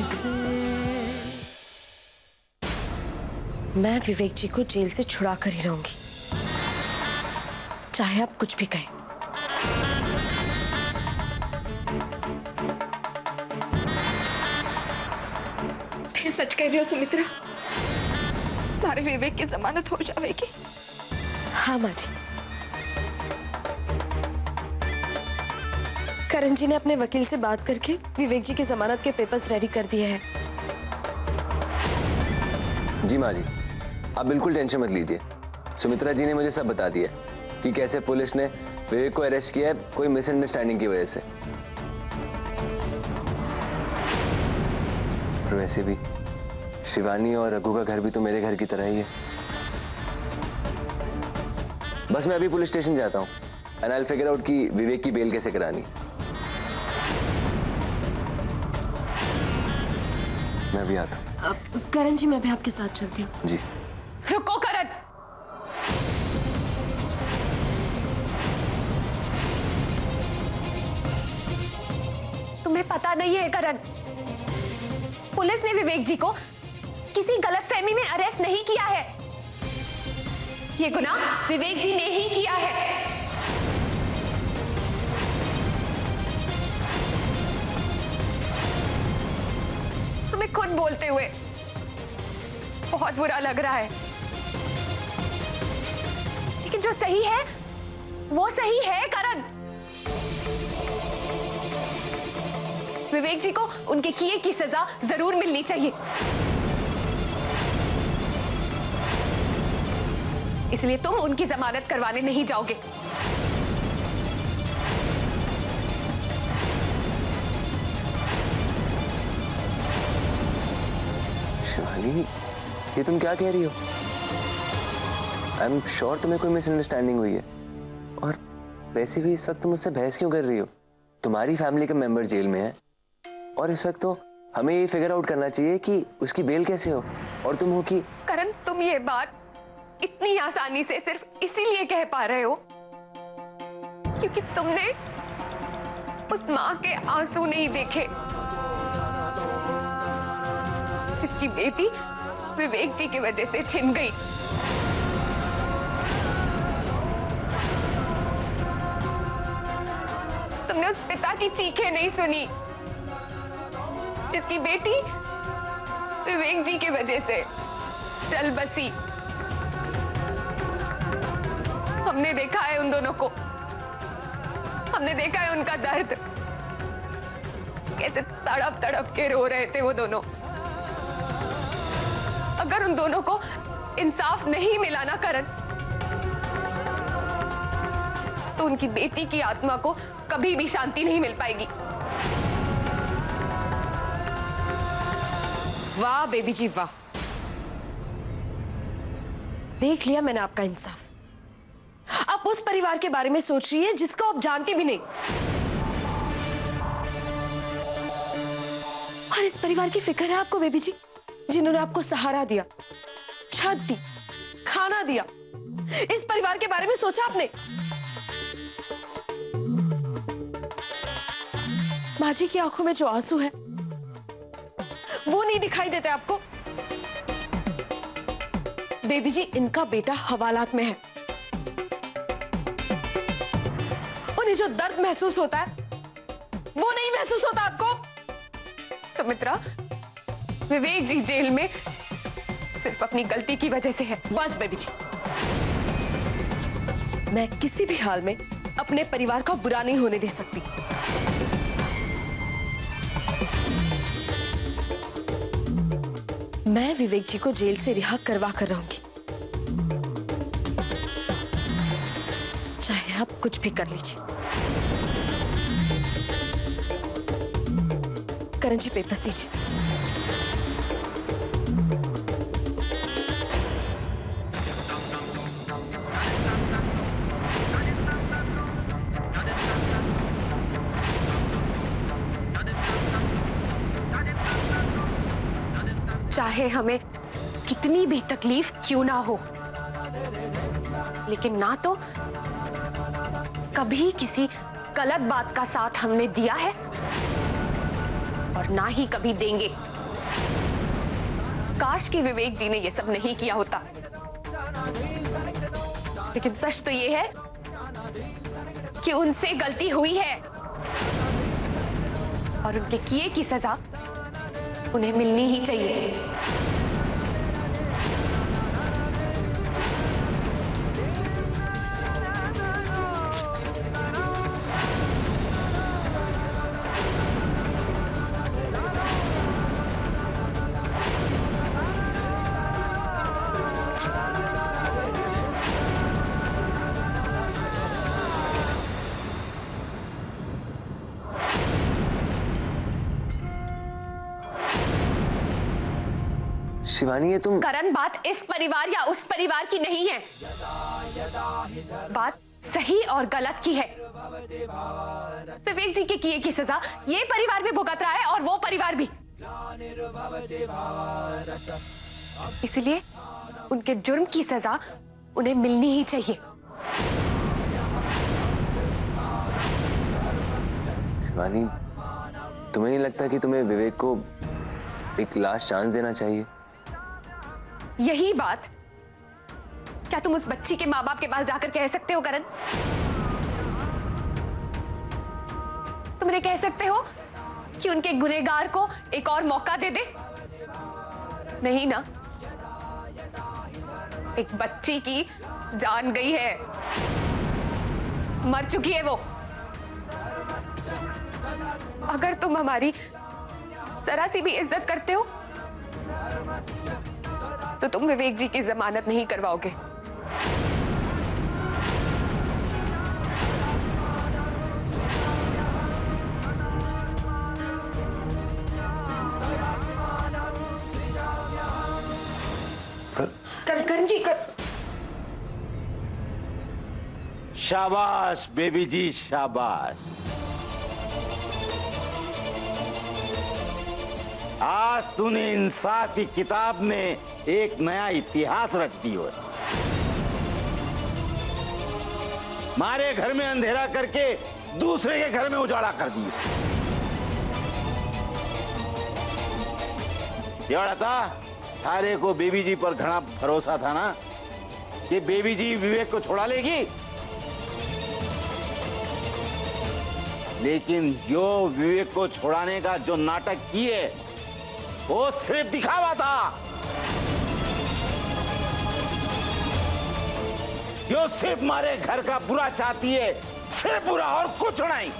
से। मैं विवेक जी को जेल से छुड़ा कर ही रहूंगी, चाहे आप कुछ भी कहें। फिर सच कह रही हो सुमित्रा, हमारे विवेक की जमानत हो जाएगी? हाँ माँ जी, करण जी ने अपने वकील से बात करके विवेक जी की जमानत के पेपर्स रेडी कर दिए हैं। जी माँ जी, आप बिल्कुल टेंशन मत लीजिए। सुमित्रा जी ने मुझे सब बता दिया कि कैसे पुलिस ने विवेक को अरेस्ट किया है कोई मिसअंडरस्टैंडिंग की वजह से। और वैसे भी शिवानी और रघु का घर भी तो मेरे घर की तरह ही है। बस मैं अभी पुलिस स्टेशन जाता हूँ and I will figure out कि विवेक की बेल कैसे करानी। मैं अभी आता हूँ। करण जी, मैं भी आपके साथ चलती हूँ। जी। रुको करण, तुम्हें पता नहीं है करण, पुलिस ने विवेक जी को किसी गलतफहमी में अरेस्ट नहीं किया है। ये गुनाह विवेक जी ने ही किया है। तुम्हें खुद बोलते हुए बहुत बुरा लग रहा है, लेकिन जो सही है वो सही है करण। विवेक जी को उनके किए की सजा जरूर मिलनी चाहिए, इसलिए तुम उनकी जमानत करवाने नहीं जाओगे। शिवानी, ये तुम क्या कह रही हो? आई एम श्योर तुम्हें कोई मिसअंडरस्टैंडिंग हुई है। और वैसे भी इस वक्त तुम मुझसे बहस क्यों कर रही हो? तुम्हारी फैमिली का मेंबर जेल में है और इस वक्त तो हमें ये फिगर आउट करना चाहिए कि उसकी बेल कैसे हो, और तुम हो कि। करण, तुम ये बात इतनी आसानी से सिर्फ इसीलिए कह पा रहे हो क्योंकि तुमने उस मां के आंसू नहीं देखे जिसकी बेटी विवेक जी की वजह से छिन गई। तुमने उस पिता की चीखें नहीं सुनी जिसकी बेटी विवेक जी की वजह से चल बसी। हमने देखा है उन दोनों को, हमने देखा है उनका दर्द, कैसे तड़प तड़प के रो रहे थे वो दोनों। अगर उन दोनों को इंसाफ नहीं मिला ना करण, तो उनकी बेटी की आत्मा को कभी भी शांति नहीं मिल पाएगी। वाह बेबी जी वाह, देख लिया मैंने आपका इंसाफ। आप उस परिवार के बारे में सोच रही है जिसको आप जानती भी नहीं, और इस परिवार की फिक्र है आपको बेबी जी, जिन्होंने आपको सहारा दिया, छत दी, खाना दिया। इस परिवार के बारे में सोचा आपने? माँ जी की आंखों में जो आंसू है वो नहीं दिखाई देते आपको? बेबी जी, इनका बेटा हवालात में है, उन्हें जो दर्द महसूस होता है वो नहीं महसूस होता आपको? सुमित्रा, विवेक जी जेल में सिर्फ अपनी गलती की वजह से है। बस बेबी जी, मैं किसी भी हाल में अपने परिवार का बुरा नहीं होने दे सकती। मैं विवेक जी को जेल से रिहा करवा कर रहूंगी, चाहे आप कुछ भी कर लीजिए। करण जी, पेपर्स दीजिए। चाहे हमें कितनी भी तकलीफ क्यों ना हो, लेकिन ना तो कभी किसी गलत बात का साथ हमने दिया है और ना ही कभी देंगे। काश कि विवेक जी ने ये सब नहीं किया होता, लेकिन सच तो ये है कि उनसे गलती हुई है और उनके किए की सजा उन्हें मिलनी ही चाहिए। शिवानी, ये तुम करण, बात इस परिवार या उस परिवार की नहीं है, बात सही और गलत की है। विवेक जी के किए की सजा ये परिवार भी भुगत रहा है और वो परिवार भी। इसलिए उनके जुर्म की सजा उन्हें मिलनी ही चाहिए। शिवानी, तुम्हें नहीं लगता कि तुम्हें विवेक को एक लास्ट चांस देना चाहिए? यही बात क्या तुम उस बच्ची के माँ बाप के पास जाकर कह सकते हो करण? तुम उन्हें कह सकते हो कि उनके गुनहगार को एक और मौका दे दे? नहीं ना। एक बच्ची की जान गई है, मर चुकी है वो। अगर तुम हमारी जरा सी भी इज्जत करते हो तो तुम विवेक जी की जमानत नहीं करवाओगे। करण जी शाबाश बेबी जी, शाबाश। आज तूने इंसाफ की किताब में एक नया इतिहास रच दी हो। मारे घर में अंधेरा करके दूसरे के घर में उजाला कर दिया। क्या था? थारे को बेबी जी पर घना भरोसा था ना कि बेबी जी विवेक को छुड़ा लेगी, लेकिन जो विवेक को छुड़ाने का जो नाटक किए वो सिर्फ दिखावा था। जो सिर्फ हमारे घर का बुरा चाहती है, सिर्फ बुरा और कुछ नहीं।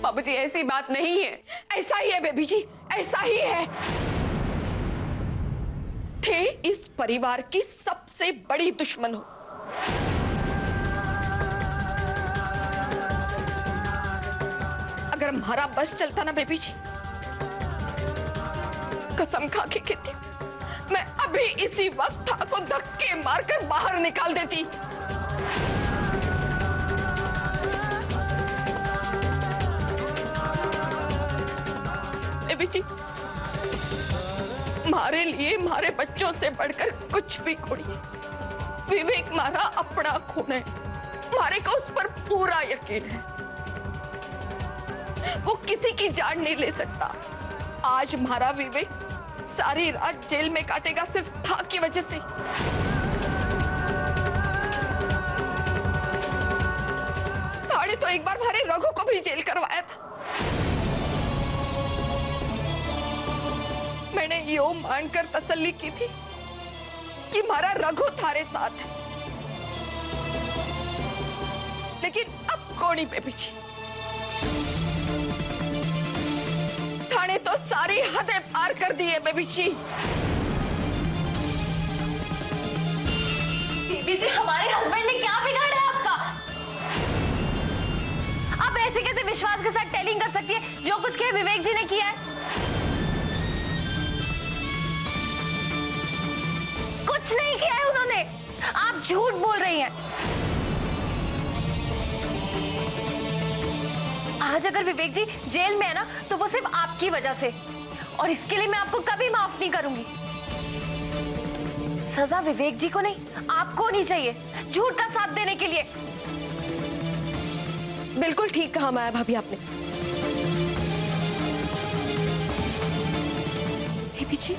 बाबूजी, ऐसी बात नहीं है। ऐसा ही है बेबी जी, ऐसा ही है। थे इस परिवार की सबसे बड़ी दुश्मन हो। अगर हमारा बस चलता ना बेबी जी, कसम खा के कहती हूं, मैं अभी इसी वक्त था को धक्के मारकर बाहर निकाल देती। बेबी जी, हमारे लिए हमारे बच्चों से बढ़कर कुछ भी खोड़ी है। विवेक हमारा अपना खून है, हमारे को उस पर पूरा यकीन है। वो किसी की जान नहीं ले सकता। आज हमारा विवेक सारी रात जेल में काटेगा सिर्फ ठाक की वजह से। थाड़े तो एक बार हमारे रघु को भी जेल करवाया था। मैंने यो मानकर तसल्ली की थी कि हमारा रघु थारे साथ है, लेकिन अब कौन बेबी जी, थाने तो सारी हदें पार कर दी है बेबी जी। बेबी जी, हमारे हस्बैंड ने क्या बिगाड़ा है आपका? आप ऐसे कैसे विश्वास के साथ टेलिंग कर सकती है? जो कुछ किया विवेक जी ने किया है। कुछ नहीं किया है उन्होंने, आप झूठ बोल रही हैं। आज अगर विवेक जी जेल में है ना, तो वो सिर्फ आपकी वजह से, और इसके लिए मैं आपको कभी माफ नहीं करूंगी। सजा विवेक जी को नहीं, आपको नहीं चाहिए झूठ का साथ देने के लिए। बिल्कुल ठीक कहा माया भाभी आपने। बेबी जी,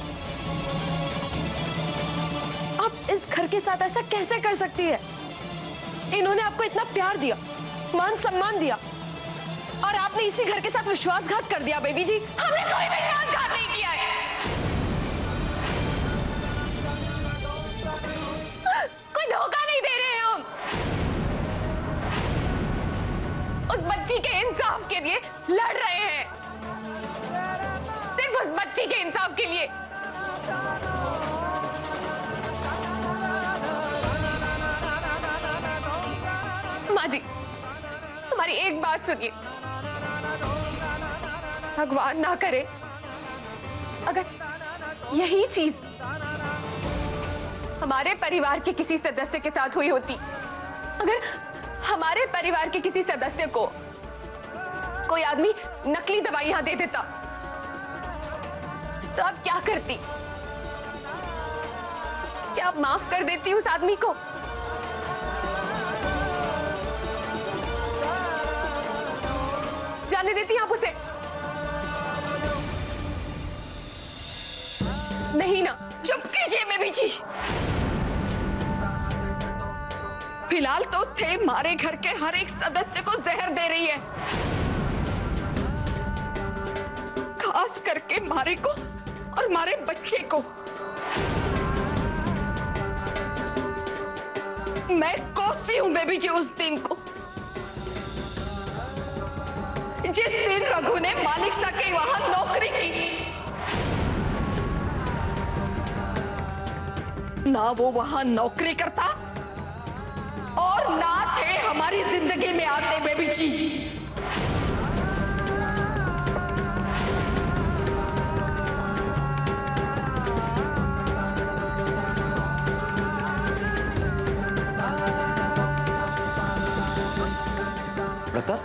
आप इस घर के साथ ऐसा कैसे कर सकती है? इन्होंने आपको इतना प्यार दिया, मान सम्मान दिया, और आपने इसी घर के साथ विश्वासघात कर दिया बेबी जी। हमने कोई विश्वासघात नहीं किया है। कोई धोखा नहीं दे रहे हैं हम। उस बच्ची के इंसाफ के लिए लड़ रहे हैं, सिर्फ उस बच्ची के इंसाफ के लिए। माँ जी, हमारी एक बात सुनिए। भगवान ना करे अगर यही चीज हमारे परिवार के किसी सदस्य के साथ हुई होती, अगर हमारे परिवार के किसी सदस्य को कोई आदमी नकली दवाई यहां दे देता, तो आप क्या करती? क्या आप माफ कर देती उस आदमी को? जाने देती आप उसे? नहीं ना। चुप कीजिए बेबी जी। फिलहाल तो थे मारे घर के हर एक सदस्य को जहर दे रही है, खास करके मारे को और मारे बच्चे को। मैं कोसती हूँ बेबी जी उस दिन को, जिस दिन रघु ने मालिक सा के वहां नौकरी की। ना वो वहां नौकरी करता और ना थे हमारी जिंदगी में आते बेबी जी। लता,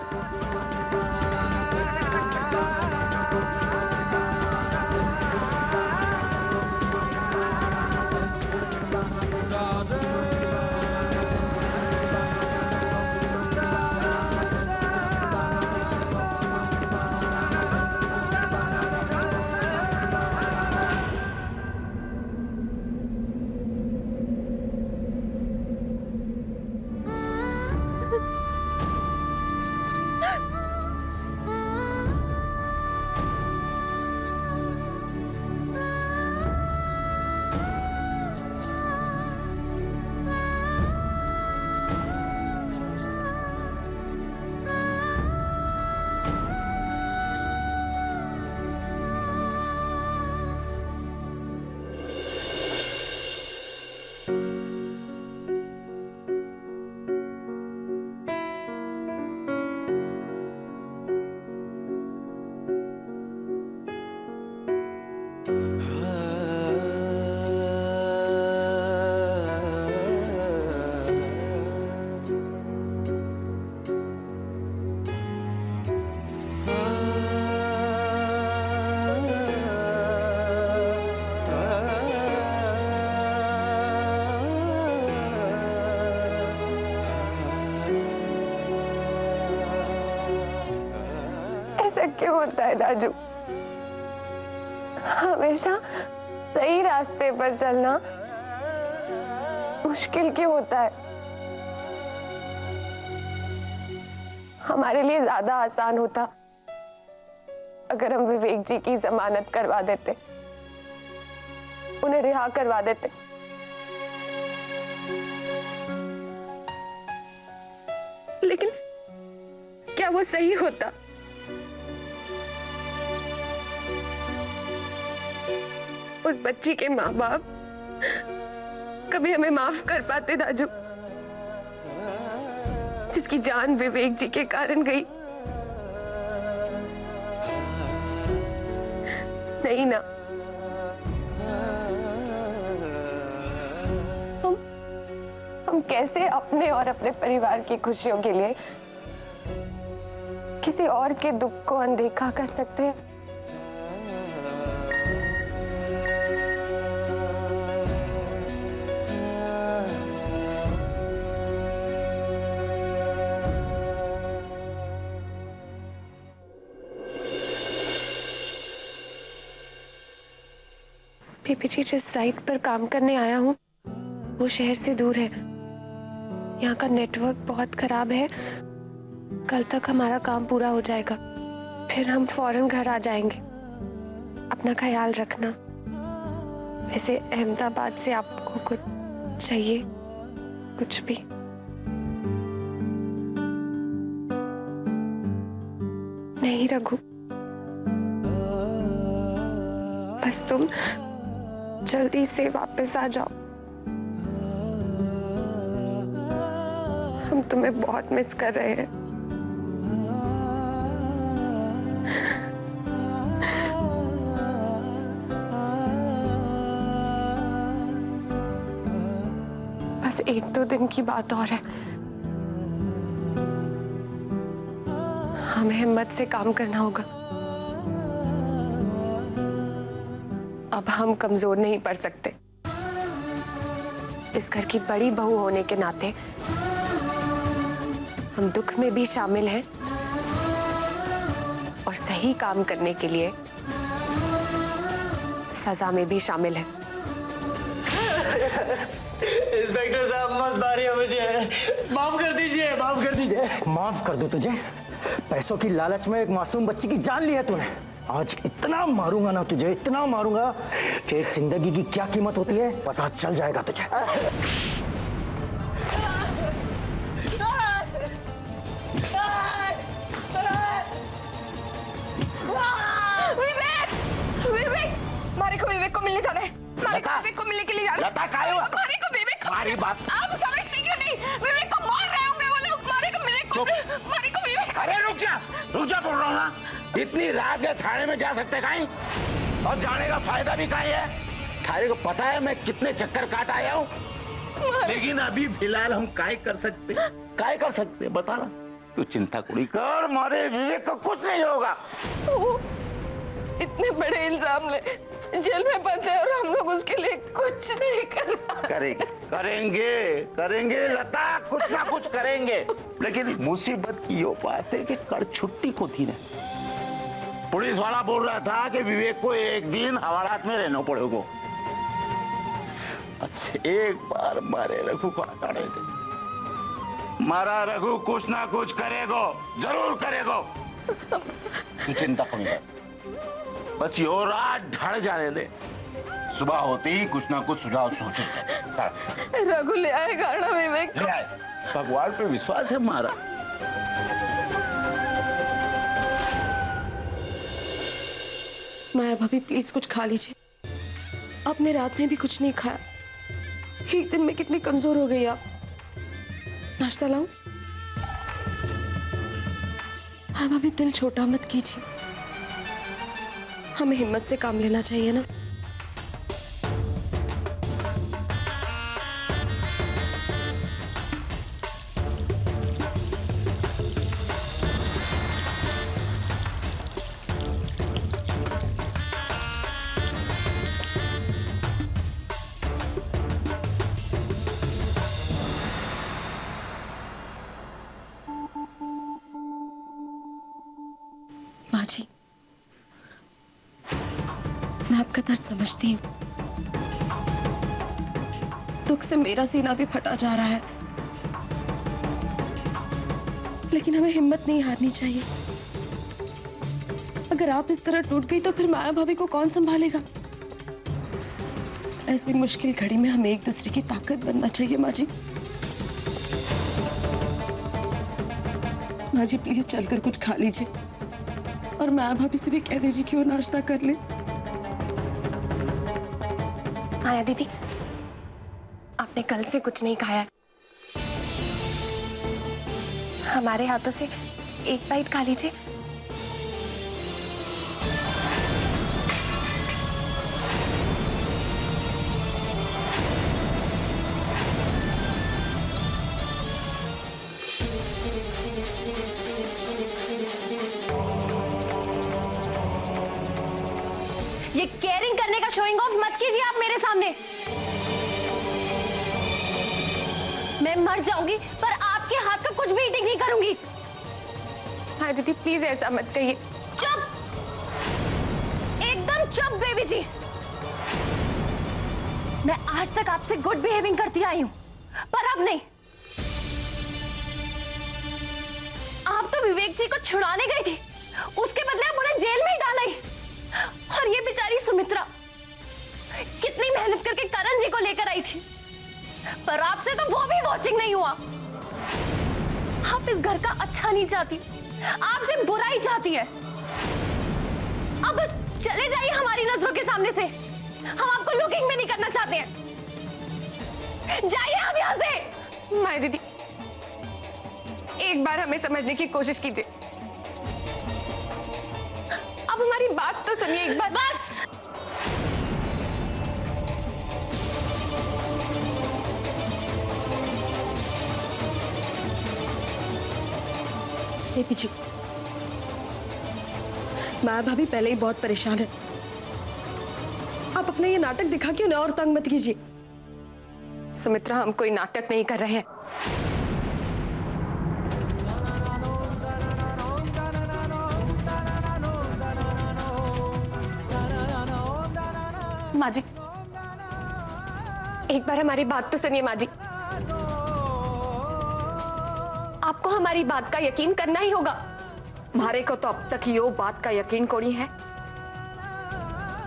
क्यों होता है राजू? हमेशा सही रास्ते पर चलना मुश्किल क्यों होता है? हमारे लिए ज्यादा आसान होता अगर हम विवेक जी की जमानत करवा देते, उन्हें रिहा करवा देते। लेकिन क्या वो सही होता? उस बच्ची के माँ बाप कभी हमें माफ कर पाते राजू, जिसकी जान विवेक जी के कारण गई? नहीं ना। हम कैसे अपने और अपने परिवार की खुशियों के लिए किसी और के दुख को अनदेखा कर सकते हैं? बेबी जी, जिस साइट पर काम करने आया हूँ वो शहर से दूर है। यहाँ का नेटवर्क बहुत खराब है। कल तक हमारा काम पूरा हो जाएगा, फिर हम फौरन घर आ जाएंगे। अपना ख्याल रखना। वैसे अहमदाबाद से आपको कुछ चाहिए? कुछ भी? नहीं रघु, बस तुम जल्दी से वापस आ जाओ। हम तुम्हें बहुत मिस कर रहे हैं। बस 1-2 दिन की बात और है। हमें हिम्मत से काम करना होगा। अब हम कमजोर नहीं पड़ सकते। इस घर की बड़ी बहू होने के नाते हम दुख में भी शामिल हैं और सही काम करने के लिए सजा में भी शामिल हैं। इंस्पेक्टर साहब, मत मारिए मुझे। माफ कर दीजिए, माफ कर दीजिए। माफ कर दो तुझे? पैसों की लालच में एक मासूम बच्ची की जान ली है तूने। आज इतना मारूंगा ना तुझे, इतना मारूंगा कि एक जिंदगी की क्या कीमत होती है पता चल जाएगा तुझे। विवेक! विवेक! विवेक को मिलने जाना है। विवेक को मिलने के लिए जाना है। विवेक को हमारी बात आप समझते क्यों नहीं? विवेक को मार रहे होंगे वो लोग। मारे को विवेक। अरे रुक जा बोल रहा हूँ ना। इतनी रात के थाने में जा सकते कहीं? और जाने का फायदा भी कहीं है? थाने को पता है मैं कितने चक्कर काट आया हूँ, लेकिन अभी फिलहाल हम काय कर सकते बता ना। तू चिंता कुड़ी कर, मारे विवेक को कुछ नहीं होगा। वो इतने बड़े इल्जाम ले जेल में बंद है और हम लोग उसके लिए कुछ नहीं कर पा रहे। करेंगे लता, कुछ ना कुछ करेंगे। लेकिन मुसीबत की यो बात है कि कल छुट्टी को थी ना। पुलिस वाला बोल रहा था कि विवेक को एक दिन हवालात में रहना पड़ेगा। बस एक बार मारे रघु को हटाने दे। मारा रघु कुछ ना कुछ करेगो, जरूर करेगो। तू चिंता कम कर, बस यो रात ढल जाने दे। सुबह होते ही कुछ ना कुछ सुझाव सोचेगा। रघु ले आएगा ना विवेक? ले आए, भगवान पे विश्वास है हमारा। माया भाभी, प्लीज कुछ खा लीजिए। आपने रात में भी कुछ नहीं खाया। एक दिन में कितनी कमजोर हो गई आप। नाश्ता लाऊं? हाँ भाभी, दिल छोटा मत कीजिए। हमें हिम्मत से काम लेना चाहिए ना। माँ जी, मैं आपका दर्द समझती हूँ। दुख से मेरा सीना भी फटा जा रहा है, लेकिन हमें हिम्मत नहीं हारनी चाहिए। अगर आप इस तरह टूट गई तो फिर माया भाभी को कौन संभालेगा? ऐसी मुश्किल घड़ी में हमें एक दूसरे की ताकत बनना चाहिए। माँ जी, माँ जी प्लीज चलकर कुछ खा लीजिए और माया भाभी से भी कह दीजिए कि वो नाश्ता कर ले। माया दीदी, आपने कल से कुछ नहीं खाया। हमारे हाथों से एक बाइट खा लीजिए। ये केयरिंग करने का शोइंग ऑफ मत कीजिए आप मेरे सामने। मैं मर जाऊंगी पर आपके हाथ का कुछ भी ईटिंग नहीं करूंगी। हाँ दीदी, प्लीज ऐसा मत कहिए। चुप, एकदम चुप बेबी जी। मैं आज तक आपसे गुड बिहेविंग करती आई हूं, पर अब नहीं। आप तो विवेक जी को छुड़ाने गई थी, उसके बदले आप उन्हें जेल में ही डाला ही। और ये बेचारी सुमित्रा कितनी मेहनत करके करण जी को लेकर आई थी, पर आपसे तो वो भी वॉचिंग नहीं हुआ। आप इस घर का अच्छा नहीं चाहती, आपसे बुराई चाहती है। अब बस चले जाइए हमारी नजरों के सामने से, हम आपको लुकिंग भी नहीं करना चाहते हैं। जाइए आप यहां से। माया दीदी, एक बार हमें समझने की कोशिश कीजिए। अब हमारी बात तो सुनिए एक बार। बस देवी जी, माया भाभी पहले ही बहुत परेशान है। आप अपना ये नाटक दिखा के उन्हें और तंग मत कीजिए। सुमित्रा, हम कोई नाटक नहीं कर रहे हैं। माँ जी, एक बार हमारी बात तो सुनिए। माँ जी, आपको हमारी बात का यकीन करना ही होगा। मारे को तो अब तक यो बात का यकीन कोनी है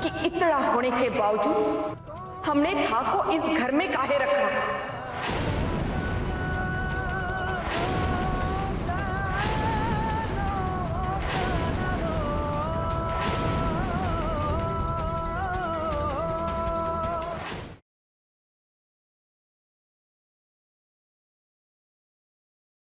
कि इतना होने के बावजूद हमने था को इस घर में काहे रखा।